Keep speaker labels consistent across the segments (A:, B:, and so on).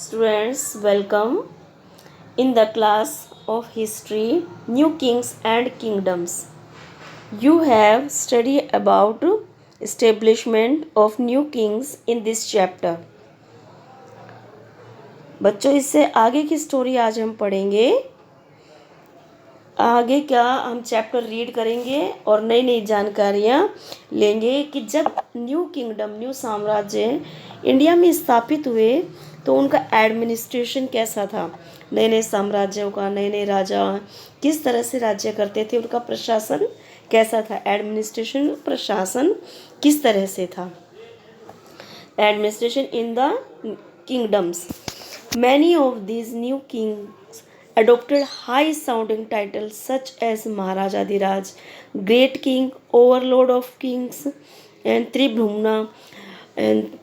A: Students, welcome in the class of history, New Kings and Kingdoms. You have studied about establishment of new kings in this chapter. बच्चों, इससे आगे की story आज हम पढ़ेंगे. आगे क्या हम चैप्टर रीड करेंगे और नई नई जानकारियाँ लेंगे कि जब न्यू किंगडम, न्यू साम्राज्य इंडिया में स्थापित हुए तो उनका एडमिनिस्ट्रेशन कैसा था. नए नए साम्राज्यों का, नए नए राजा किस तरह से राज्य करते थे, उनका प्रशासन कैसा था, एडमिनिस्ट्रेशन प्रशासन किस तरह से था. Administration in the kingdoms. Many of these new kings adopted high-sounding titles such as Maharaja-Dhiraj, Great King, Overlord of Kings, and Tribhumna, and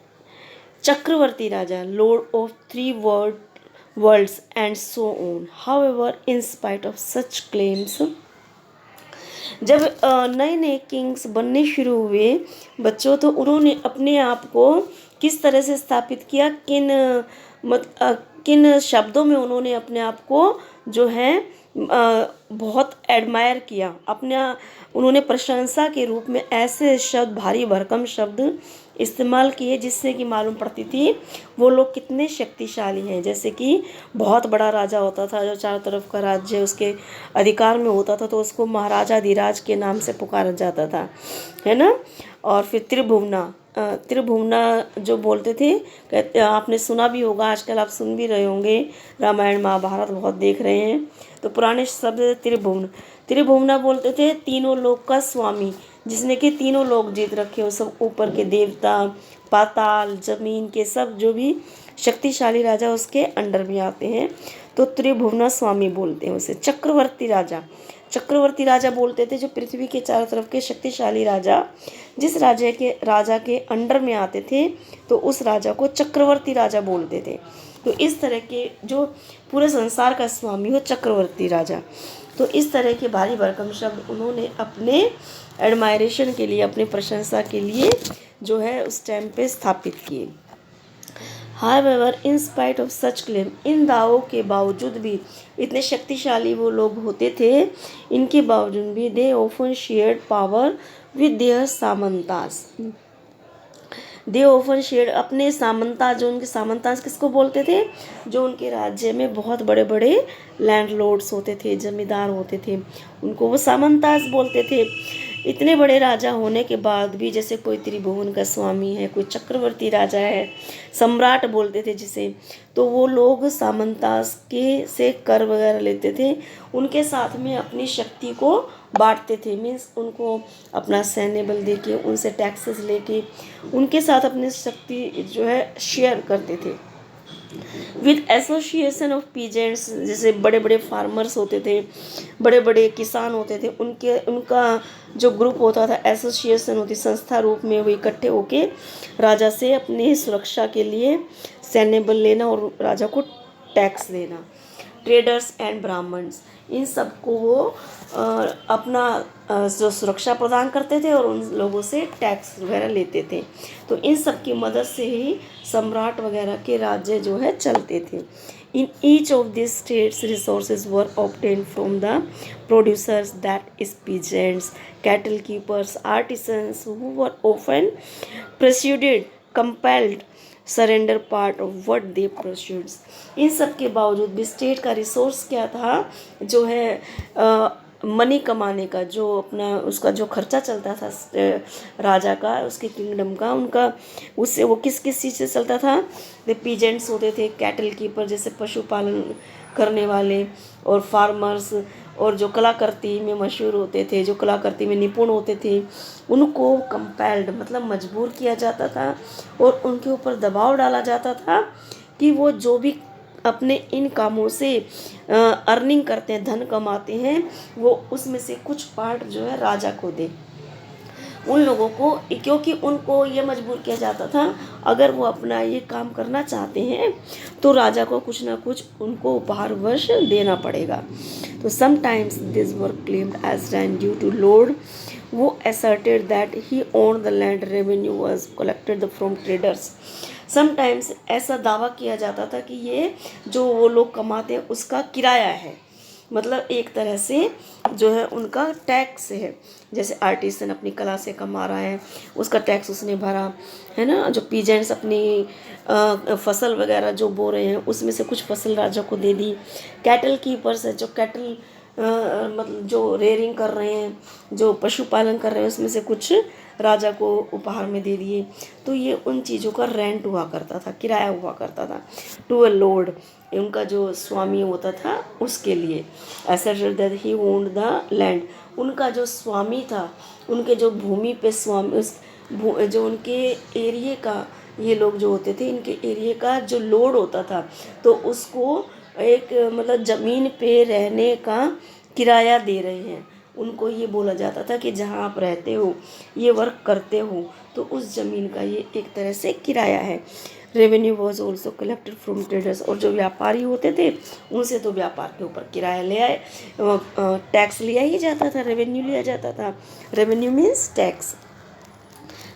A: Chakravarti Raja, Lord of Three Worlds, and so on. However, in spite of such claims, जब नए नए Kings बनने शुरू हुए बच्चों, तो उन्होंने अपने आप को किस तरह से स्थापित किया, किन शब्दों में उन्होंने अपने आप को जो है बहुत एडमायर किया. उन्होंने प्रशंसा के रूप में ऐसे शब्द, भारी भरकम शब्द इस्तेमाल किए जिससे कि मालूम पड़ती थी वो लोग कितने शक्तिशाली हैं. जैसे कि बहुत बड़ा राजा होता था जो चारों तरफ का राज्य उसके अधिकार में होता था, तो उसको महाराजा धीराज के नाम से पुकारा जाता था, है ना. और फिर त्रिभुवना जो बोलते थे, कहते आपने सुना भी होगा, आजकल आप सुन भी रहे होंगे, रामायण महाभारत बहुत देख रहे हैं, तो पुराने शब्द त्रिभुवना बोलते थे. तीनों लोक का स्वामी, जिसने कि तीनों लोग जीत रखे हो, सब ऊपर के देवता, पाताल, जमीन के सब जो भी शक्तिशाली राजा उसके अंडर में आते हैं, तो त्रिभुवना स्वामी बोलते हैं उसे. चक्रवर्ती राजा बोलते थे जो पृथ्वी के चारों तरफ के शक्तिशाली राजा, जिस राजा के अंडर में आते थे तो उस राजा को चक्रवर्ती राजा बोलते थे. तो इस तरह के जो पूरे संसार का स्वामी हो, चक्रवर्ती राजा. तो इस तरह के भारी भरकम शब्द उन्होंने अपने एडमायरेशन के लिए, अपने प्रशंसा के लिए जो है उस टाइम पे स्थापित किए. However, in spite of such claim, इन दावों के बावजूद भी, इतने शक्तिशाली वो लोग होते थे, इनके बावजूद भी they often shared power with their samantas. They often shared अपने सामंता, जो उनके सामंतास किसको बोलते थे, जो उनके राज्य में बहुत बड़े बड़े लैंडलॉर्ड्स होते थे, जमींदार होते थे, उनको वो सामंतास बोलते थे. इतने बड़े राजा होने के बाद भी, जैसे कोई त्रिभुवन का स्वामी है, कोई चक्रवर्ती राजा है, सम्राट बोलते थे जिसे, तो वो लोग सामंतास के से कर वगैरह लेते थे, उनके साथ में अपनी शक्ति को बांटते थे. मीन्स उनको अपना सैन्य बल दे के, उनसे टैक्सेस लेके, उनके साथ अपनी शक्ति जो है शेयर करते थे. विद एसोसिएशन ऑफ पीजेंट्स, जैसे बड़े बड़े फार्मर्स होते थे, बड़े बड़े किसान होते थे, उनका जो ग्रुप होता था, एसोसिएशन होती, संस्था रूप में वो इकट्ठे होके राजा से अपनी सुरक्षा के लिए सैन्य बल लेना और राजा को टैक्स देना. ट्रेडर्स एंड ब्राह्मण्स, इन सबको वो अपना जो सुरक्षा प्रदान करते थे और उन लोगों से टैक्स वगैरह लेते थे. तो इन सब की मदद से ही सम्राट वगैरह के राज्य जो है चलते थे. In each of this states resources were obtained from the producers, that is peasants, cattle keepers, artisans who were often persuaded, compelled surrender part of what they produce. इन सब के बावजूद भी स्टेट का रिसोर्स क्या था, जो है मनी कमाने का, जो अपना उसका जो खर्चा चलता था राजा का, उसके किंगडम का, उनका उससे वो किस किस चीज़ से चलता था. द पीजेंट्स होते थे, कैटल कीपर जैसे पशुपालन करने वाले, और फार्मर्स, और जो कलाकृति में मशहूर होते थे, जो कलाकृति में निपुण होते थे, उनको कंपेल्ड मतलब मजबूर किया जाता था और उनके ऊपर दबाव डाला जाता था कि वो जो भी अपने इन कामों से अर्निंग करते हैं, धन कमाते हैं, वो उसमें से कुछ पार्ट जो है राजा को दे. उन लोगों को, क्योंकि उनको ये मजबूर किया जाता था, अगर वो अपना ये काम करना चाहते हैं तो राजा को कुछ ना कुछ उनको उपहारवश देना पड़ेगा. तो sometimes this were claimed as rent due to lord, वो asserted that he owned the land, revenue was collected from traders. Sometimes ऐसा दावा किया जाता था कि ये जो वो लोग कमाते हैं उसका किराया है, मतलब एक तरह से जो है उनका टैक्स है। जैसे आर्टिसन अपनी कला से कमा रहा है, उसका टैक्स उसने भरा, है ना। जो पीजेंट्स अपनी फसल वगैरह जो बो रहे हैं उसमें से कुछ फसल राजा को दे दी। कैटल कीपर्स है, जो कैटल मतलब जो रेयरिंग कर रहे हैं, जो पशुपालन कर रहे हैं, उसमें से कुछ राजा को उपहार में दे दिए। तो ये उन चीज़ों का रेंट हुआ करता था, किराया हुआ करता था। टू अ लॉर्ड, उनका जो स्वामी होता था उसके लिए। ऐसा that he owned the land, उनका जो स्वामी था, उनके जो भूमि पे स्वामी, जो उनके एरिए का, ये लोग जो होते थे इनके एरिए का जो लॉर्ड होता था, तो उसको एक मतलब ज़मीन पे रहने का किराया दे रहे हैं। उनको ये बोला जाता था कि जहाँ आप रहते हो, ये वर्क करते हो, तो उस ज़मीन का ये एक तरह से किराया है। Revenue was also collected from traders, और जो व्यापारी होते थे उनसे तो व्यापार के ऊपर किराया ले आए, टैक्स लिया ही जाता था, रेवेन्यू लिया जाता था। Revenue means tax.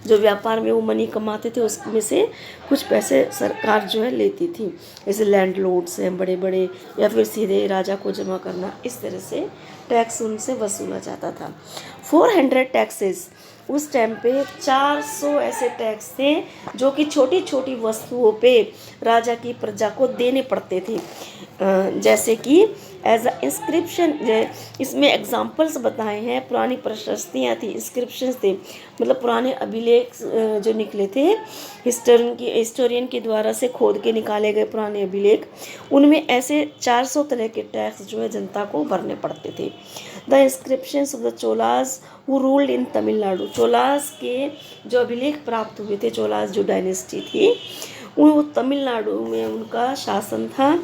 A: जो व्यापार में वो मनी कमाते थे उसमें से कुछ पैसे सरकार जो है लेती थी। जैसे लैंड लॉर्ड्स हैं बड़े बड़े, या फिर सीधे राजा को जमा करना, इस तरह से टैक्स उनसे वसूला जाता था। 400 टैक्सेस, उस टाइम पे 400 ऐसे टैक्स थे जो कि छोटी छोटी वस्तुओं पे राजा की प्रजा को देने पड़ते थे। जैसे कि एज अ इंस्क्रिप्शन, इसमें एग्जाम्पल्स बताए हैं। पुरानी प्रशस्तियाँ थी, इंस्क्रिप्शंस थे, मतलब पुराने अभिलेख जो निकले थे हिस्टोरियन के द्वारा से खोद के निकाले गए पुराने अभिलेख, उनमें ऐसे 400 तरह के टैक्स जो है जनता को भरने पड़ते थे। The inscriptions of the Cholas who ruled इन तमिलनाडु, चोलास के जो अभिलेख प्राप्त हुए थे, चोलास जो डायनेस्टी थी वो तमिलनाडु में उनका शासन था।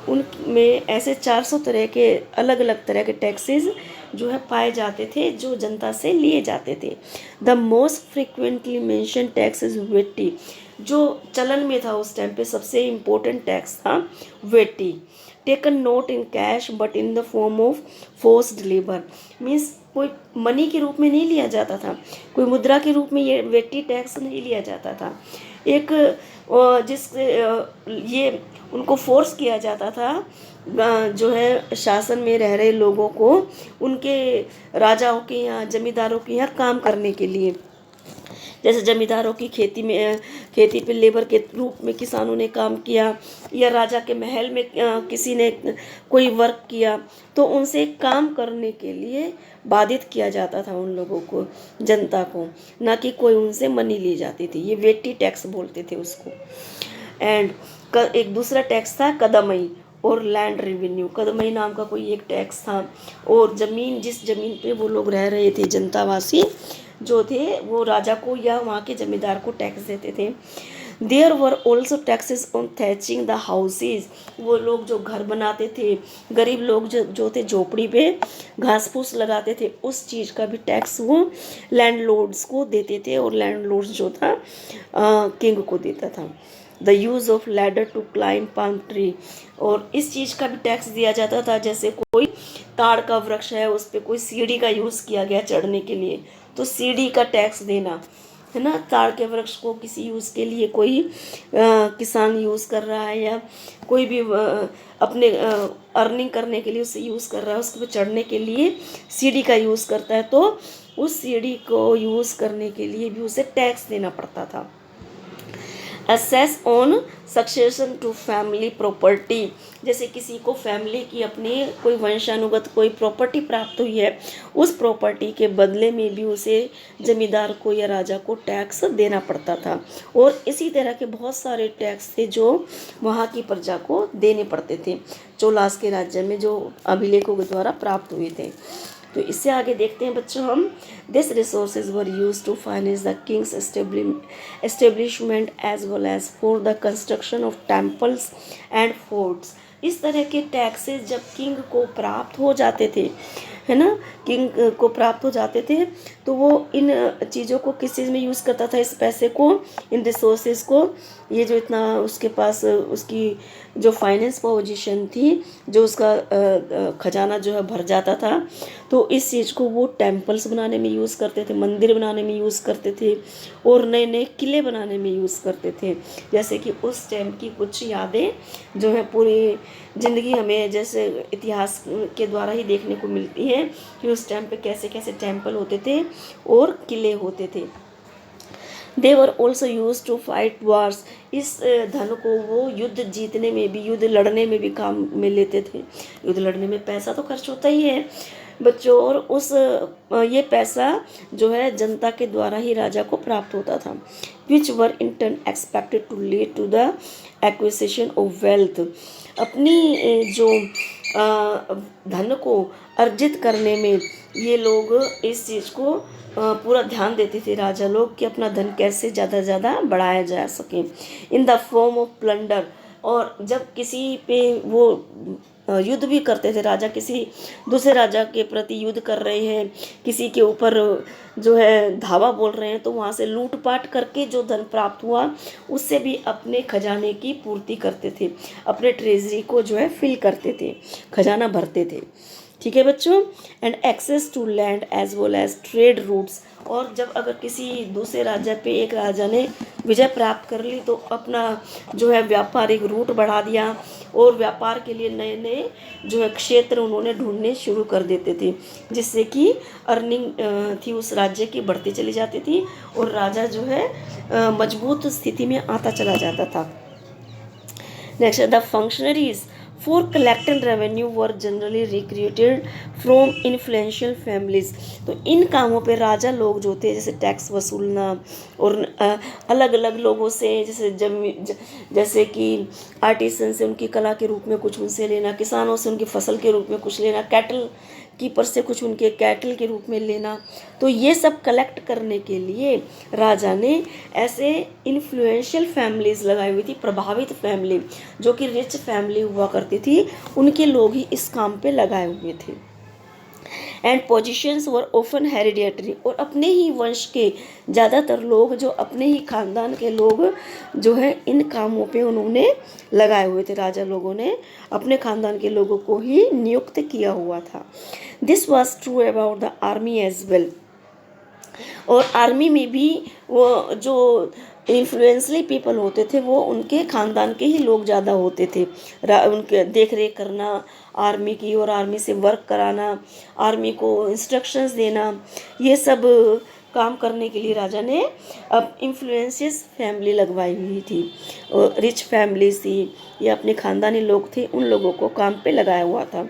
A: उनमें ऐसे 400 तरह के अलग अलग तरह के टैक्सेस जो है पाए जाते थे जो जनता से लिए जाते थे। The most frequently mention tax is vetti, जो चलन में था उस टाइम पे सबसे इम्पोर्टेंट टैक्स था vetti. Taken not in cash but in the form of forced labour, means कोई मनी के रूप में नहीं लिया जाता था, कोई मुद्रा के रूप में ये वेटी टैक्स नहीं लिया जाता था। एक ये उनको फोर्स किया जाता था जो है शासन में रह रहे लोगों को, उनके राजाओं के यहाँ, जमींदारों के यहाँ काम करने के लिए। जैसे जमींदारों की खेती पे लेबर के रूप में किसानों ने काम किया, या राजा के महल में किसी ने कोई वर्क किया, तो उनसे काम करने के लिए बाधित किया जाता था उन लोगों को, जनता को, ना कि कोई उनसे मनी ली जाती थी। ये वेटी टैक्स बोलते थे उसको। एंड एक दूसरा टैक्स था कदमई और लैंड रेवेन्यू। कदमई नाम का कोई एक टैक्स था, और ज़मीन, जिस ज़मीन पे वो लोग रह रहे थे, जनतावासी जो थे, वो राजा को या वहाँ के जमींदार को टैक्स देते थे। There were also taxes on thatching the houses, वो लोग जो घर बनाते थे, गरीब लोग जो थे झोपड़ी पे घास फूस लगाते थे, उस चीज़ का भी टैक्स वो लैंडलॉर्ड्स को देते थे, और लैंडलॉर्ड्स जो था किंग को देता था। The use of ladder to climb palm tree, और इस चीज़ का भी टैक्स दिया जाता था। जैसे कोई ताड़ का वृक्ष है, उस पर कोई सीढ़ी का यूज़ किया गया चढ़ने के लिए, तो सीढ़ी का टैक्स देना, है ना। ताड़ के वृक्ष को किसी यूज़ के लिए कोई किसान यूज़ कर रहा है, या कोई भी अपने अर्निंग करने के लिए उसे यूज़ कर रहा है, उसके पर चढ़ने के लिए सीढ़ी का यूज़ करता है, तो उस सीढ़ी को यूज़ करने के लिए भी उसे टैक्स देना पड़ता था। Assess on succession to family property, जैसे किसी को फैमिली की अपनी कोई वंशानुगत कोई प्रॉपर्टी प्राप्त हुई है, उस प्रॉपर्टी के बदले में भी उसे जमींदार को या राजा को टैक्स देना पड़ता था। और इसी तरह के बहुत सारे टैक्स थे जो वहाँ की प्रजा को देने पड़ते थे, चोलास के राज्य में जो अभिलेखों के द्वारा प्राप्त हुए थे। तो इससे आगे देखते हैं बच्चों हम, this resources were use to finance the king's establishment as well as for the construction of temples and forts. इस तरह के टैक्सेस जब किंग को प्राप्त हो जाते थे, है ना, किंग को प्राप्त हो जाते थे, तो वो इन चीज़ों को किस चीज़ में यूज़ करता था, इस पैसे को, इन रिसोर्सेज को, ये जो इतना उसके पास उसकी जो फाइनेंस पोजीशन थी, जो उसका खजाना जो है भर जाता था, तो इस चीज़ को वो टेम्पल्स बनाने में यूज़ करते थे, मंदिर बनाने में यूज़ करते थे, और नए नए किले बनाने में यूज़ करते थे। जैसे कि उस टाइम की कुछ यादें जो है पूरी ज़िंदगी हमें जैसे इतिहास के द्वारा ही देखने को मिलती है कि उस टाइम पे कैसे कैसे टेम्पल होते थे और किले होते थे। They were also use to fight wars, इस धन को वो युद्ध जीतने में भी, युद्ध लड़ने में भी काम में लेते थे। युद्ध लड़ने में पैसा तो खर्च होता ही है बच्चों, और उस ये पैसा जो है जनता के द्वारा ही राजा को प्राप्त होता था, which were in turn expected to lead to the acquisition of wealth. अपनी जो धन को अर्जित करने में ये लोग इस चीज़ को पूरा ध्यान देते थे राजा लोग, कि अपना धन कैसे ज़्यादा से ज़्यादा बढ़ाया जा सके, इन द फॉर्म ऑफ प्लंडर। और जब किसी पे वो युद्ध भी करते थे, राजा किसी दूसरे राजा के प्रति युद्ध कर रहे हैं, किसी के ऊपर जो है धावा बोल रहे हैं, तो वहाँ से लूटपाट करके जो धन प्राप्त हुआ उससे भी अपने खजाने की पूर्ति करते थे, अपने ट्रेजरी को जो है फिल करते थे, खजाना भरते थे। ठीक है बच्चों, and access to land as well as trade routes. और जब अगर किसी दूसरे राजा पे एक राजा ने विजय प्राप्त कर ली, तो अपना जो है व्यापारिक रूट बढ़ा दिया, और व्यापार के लिए नए नए जो है क्षेत्र उन्होंने ढूंढने शुरू कर देते थे, जिससे कि अर्निंग थी उस राज्य की बढ़ती चली जाती थी, और राजा जो है मजबूत स्थिति में आता चला जाता था। Next, the functionaries for collecting revenue were generally recruited from influential families। तो इन कामों पे राजा लोग जो थे, जैसे टैक्स वसूलना, और अलग अलग लोगों से, जैसे कि आर्टिसन से उनकी कला के रूप में कुछ उनसे लेना, किसानों से उनकी फसल के रूप में कुछ लेना, कैटल कीपर से कुछ उनके कैटल के रूप में लेना। तो ये सब कलेक्ट करने के लिए राजा ने ऐसे इन्फ्लुएंशियल फैमिलीज लगाई हुई थी, प्रभावित फैमिली, जो कि रिच फैमिली हुआ करती थी, उनके लोग ही इस काम पे लगाए हुए थे। And positions were often hereditary, और अपने ही वंश के ज़्यादातर लोग, जो अपने ही खानदान के लोग जो है इन कामों पे उन्होंने लगाए हुए थे, राजा लोगों ने अपने खानदान के लोगों को ही नियुक्त किया हुआ था। This was true about the army as well. और आर्मी में भी वो जो इन्फ्लुएंसली पीपल होते थे, वो उनके खानदान के ही लोग ज़्यादा होते थे। उनके देख रेख करना आर्मी की, और आर्मी से वर्क कराना, आर्मी को इंस्ट्रक्शंस देना, ये सब काम करने के लिए राजा ने अब इन्फ्लुएंशियस फैमिली लगवाई हुई थी, और रिच फैमिलीज थी, ये अपने खानदानी लोग थे, उन लोगों को काम पे लगाया हुआ था।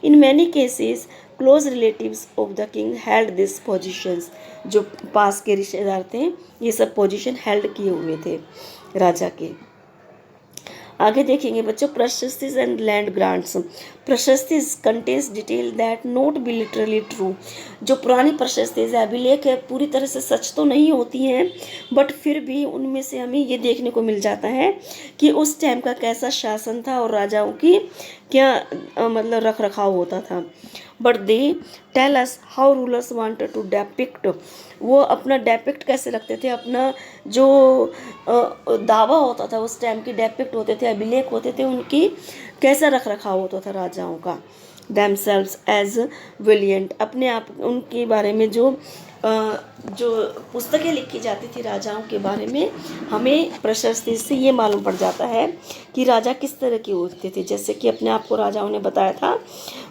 A: In many cases close relatives of the king held this positions, जो पास के रिश्तेदार थे ये सब पोजीशन हेल्ड किए हुए थे राजा के। आगे देखेंगे बच्चों, prashastis and land grants. Prashastis contains detail that not be literally true. जो पुरानी प्रशस्तिज अभिलेख है पूरी तरह से सच तो नहीं होती हैं, बट फिर भी उनमें से हमें ये देखने को मिल जाता है कि उस टाइम का कैसा शासन था और राजाओं की क्या मतलब रख रखाव होता था। But they tell us how rulers wanted to depict. वो अपना डेपिक्ट कैसे रखते थे, अपना जो दावा होता था उस टाइम की, डेपिक्ट होते थे, अभिलेख होते थे, उनकी कैसा रख रखाव होता था राजाओं का। themselves एज विलियंट, अपने आप उनके बारे में जो पुस्तकें लिखी जाती थी राजाओं के बारे में, हमें प्रशस्ति से ये मालूम पड़ जाता है कि राजा किस तरह के होते थे। जैसे कि अपने आप को राजाओं ने बताया था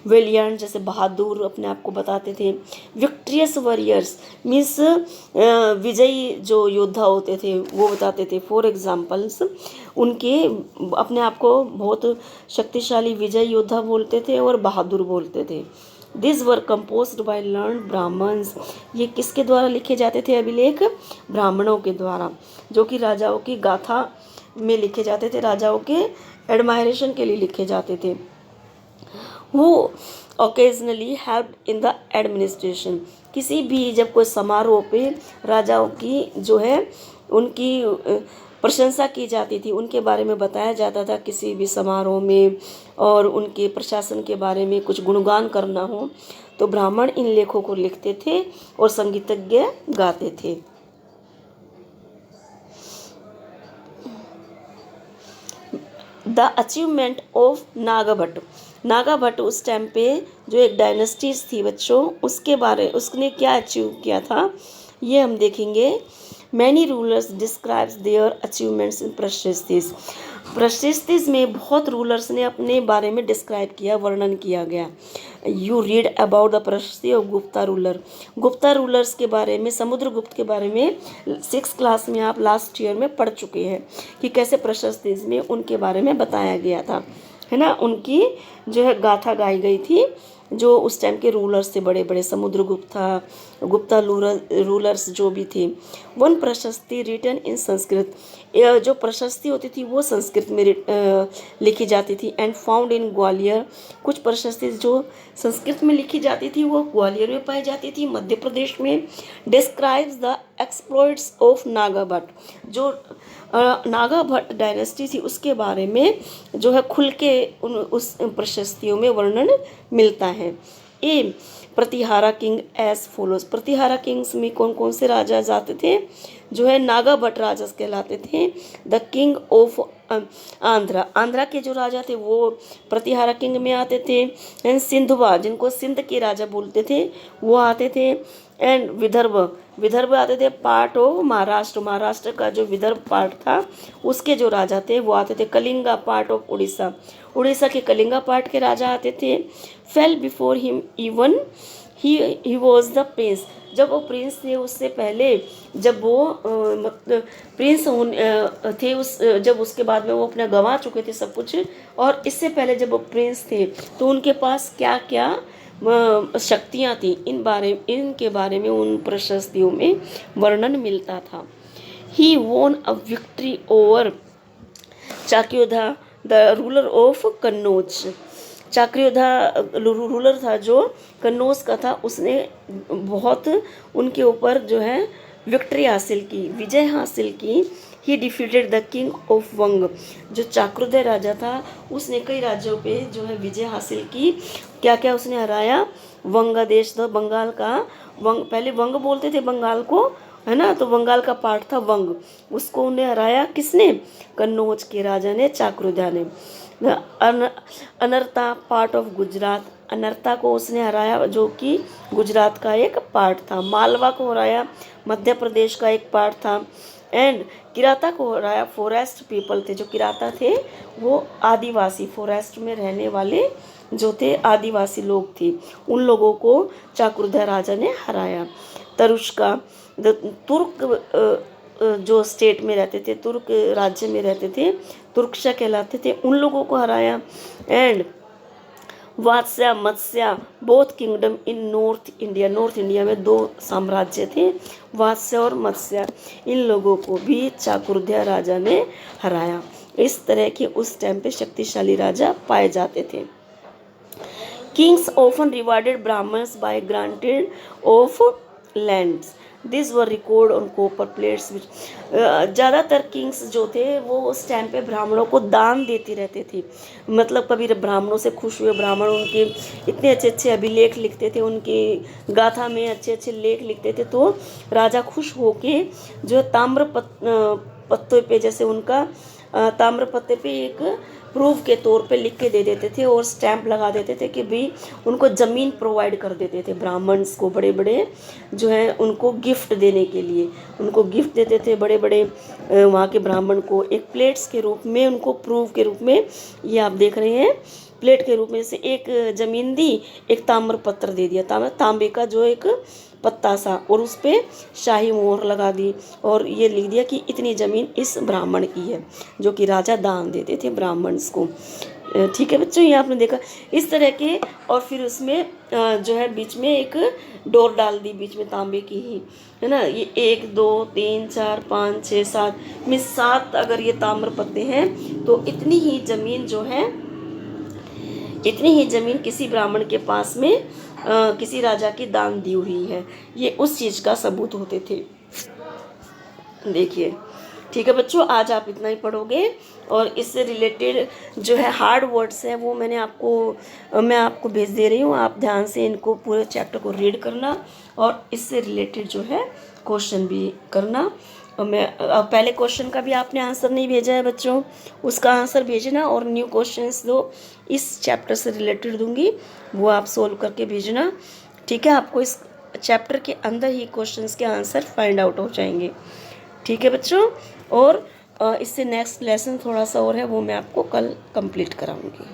A: विलियंट, जैसे बहादुर अपने आप को बताते थे। विक्ट्रियस वॉरियर्स मीन्स विजयी जो योद्धा होते थे वो बताते थे। फॉर एग्जाम्पल्स उनके अपने आप को बहुत शक्तिशाली विजय योद्धा बोलते थे और बहादुर बोलते थे। This were composed by learn Brahmans, ये किसके द्वारा लिखे जाते थे अभिलेख? ब्राह्मणों के द्वारा, जो कि राजाओं की गाथा में लिखे जाते थे, राजाओं के एडमायरेशन के लिए लिखे जाते थे। वो occasionally help in the administration, किसी भी जब कोई समारोह पे राजाओं की जो है उनकी प्रशंसा की जाती थी, उनके बारे में बताया जाता था किसी भी समारोह में, और उनके प्रशासन के बारे में कुछ गुणगान करना हो तो ब्राह्मण इन लेखों को लिखते थे और संगीतज्ञ गाते थे। The achievement of Nagabhata. Nagabhata उस टाइम पे जो एक डायनेस्टीज थी बच्चों, उसने क्या अचीव किया था ये हम देखेंगे। Many rulers describes their achievements in prashastis. Prashastis में बहुत रूलर्स ने अपने बारे में डिस्क्राइब किया, वर्णन किया गया। यू रीड अबाउट द प्रशस्ति of Gupta ruler. Gupta rulers के बारे में, समुद्रगुप्त के बारे में 6th क्लास में आप लास्ट ईयर में पढ़ चुके हैं कि कैसे प्रशस्तिस में उनके बारे में बताया गया था, है ना। उनकी जो है गाथा गाई गई थी, जो उस टाइम के रूलर्स थे, बड़े बड़े समुद्रगुप्त था, गुप्ता रूलर्स जो भी थे। वन प्रशस्ति रिटन इन संस्कृत। जो प्रशस्ति होती थी वो संस्कृत में लिखी जाती थी। And found in Gwalior. कुछ प्रशस्ति जो संस्कृत में लिखी जाती थी वो ग्वालियर में पाई जाती थी, मध्य प्रदेश में। Describes the exploits of Nagabhata. जो नागाभट्ट डायनेस्टी थी उसके बारे में जो है खुल के उस प्रशस्तियों में वर्णन मिलता है। A Pratihara king as follows. Pratihara kings में कौन कौन से राजा जाते थे, जो है नागाभट्ट राजा कहलाते थे। The king of Andhra. Andhra के जो राजा थे वो प्रतिहारा किंग में आते थे। एंड सिंधुवा, जिनको सिंध के राजा बोलते थे, वो आते थे। एंड विदर्भ आते थे, पार्ट ऑफ महाराष्ट्र। महाराष्ट्र का जो विदर्भ पार्ट था उसके जो राजा थे वो आते थे। Kalinga, part of Orissa. उड़ीसा के कलिंगा पार्ट के राजा आते थे। Fell before him even he was the prince. जब वो प्रिंस थे उससे पहले, जब वो मतलब प्रिंस थे जब उसके बाद में वो अपना गंवा चुके थे सब कुछ, और इससे पहले जब वो प्रिंस थे तो उनके पास क्या क्या शक्तियाँ थी, इनके बारे में उन प्रशस्तियों में वर्णन मिलता था। He won a victory over Chakrayudha the ruler of Kannauj. Chakrayudha ruler था जो कन्नौज का था, उसने बहुत उनके ऊपर जो है विक्ट्री हासिल की, विजय हासिल की। He defeated the king of Vanga. जो चाक्रुदय राजा था उसने कई राज्यों पे जो है विजय हासिल की। क्या क्या उसने हराया? वंग देश था, बंगाल का वंग, पहले वंग बोलते थे बंगाल को, है ना, तो बंगाल का पार्ट था वंग, उसको उन्हें हराया। किसने? कन्नौज के राजा ने, चाक्रुदा ने। अनर्ता, पार्ट ऑफ गुजरात। अनर्ता को उसने हराया जो कि गुजरात का एक पार्ट था। मालवा को हराया, मध्य प्रदेश का एक पार्ट था। एंड किराता को हराया, फॉरेस्ट पीपल थे, जो किराता थे वो आदिवासी, फॉरेस्ट में रहने वाले जो थे आदिवासी लोग थे, उन लोगों को चाक्रुदा राजा ने हराया। तरुष्का, तुर्क जो स्टेट में रहते थे, तुर्क राज्य में रहते थे, तुर्कशा कहलाते थे, उन लोगों को हराया। And Vatsya, Matsya, both kingdom in north India. North India में 2 साम्राज्य थे, वात्स्या और मत्स्या, इन लोगों को भी चाक्रुदा राजा ने हराया। इस तरह के उस टाइम पे शक्तिशाली राजा पाए जाते थे। Kings often rewarded Brahmans by granted of lands. This were record on copper plates. ज़्यादातर किंग्स जो थे वो उस टाइम पे ब्राह्मणों को दान देते रहते थे। मतलब कभी ब्राह्मणों से खुश हुए ब्राह्मण उनके इतने अच्छे अच्छे अभिलेख लिखते थे, उनकी गाथा में अच्छे अच्छे लेख लिखते थे, तो राजा खुश होके जो ताम्र पत्तों पे, जैसे उनका ताम्र पत्ते पे एक प्रूफ के तौर पे लिख के दे देते थे और स्टैंप लगा देते थे कि भी उनको ज़मीन प्रोवाइड कर देते थे। ब्राह्मण्स को बड़े बड़े जो है उनको गिफ्ट देने के लिए उनको गिफ्ट देते थे, बड़े बड़े वहाँ के ब्राह्मण को एक प्लेट्स के रूप में, उनको प्रूफ के रूप में, ये आप देख रहे हैं प्लेट के रूप में से एक ज़मीन दी, एक ताम्र पत्र दे दिया, तांबे का जो एक पत्ता सा, और उस पर शाही मोहर लगा दी और ये लिख दिया कि इतनी ज़मीन इस ब्राह्मण की है, जो कि राजा दान देते थे ब्राह्मण्स को। ठीक है बच्चों, ये आपने देखा इस तरह के। और फिर उसमें जो है बीच में एक डोर डाल दी, बीच में तांबे की ही, है ना। ये 1 2 3 4 5 6 7 में 7 अगर ये ताम्र पत्ते हैं तो इतनी ही ज़मीन जो है, इतनी ही ज़मीन किसी ब्राह्मण के पास में किसी राजा की दान दी हुई है। ये उस चीज़ का सबूत होते थे। देखिए ठीक है बच्चों, आज आप इतना ही पढ़ोगे। और इससे रिलेटेड जो है हार्ड वर्ड्स हैं वो मैं आपको भेज दे रही हूँ। आप ध्यान से इनको पूरे चैप्टर को रीड करना और इससे रिलेटेड जो है क्वेश्चन भी करना। और पहले क्वेश्चन का भी आपने आंसर नहीं भेजा है बच्चों, उसका आंसर भेजना और न्यू क्वेश्चंस दो इस चैप्टर से रिलेटेड दूंगी, वो आप सोल्व करके भेजना। ठीक है, आपको इस चैप्टर के अंदर ही क्वेश्चंस के आंसर फाइंड आउट हो जाएंगे। ठीक है बच्चों, और इससे नेक्स्ट लेसन थोड़ा सा और है, वो मैं आपको कल कंप्लीट कराऊंगी।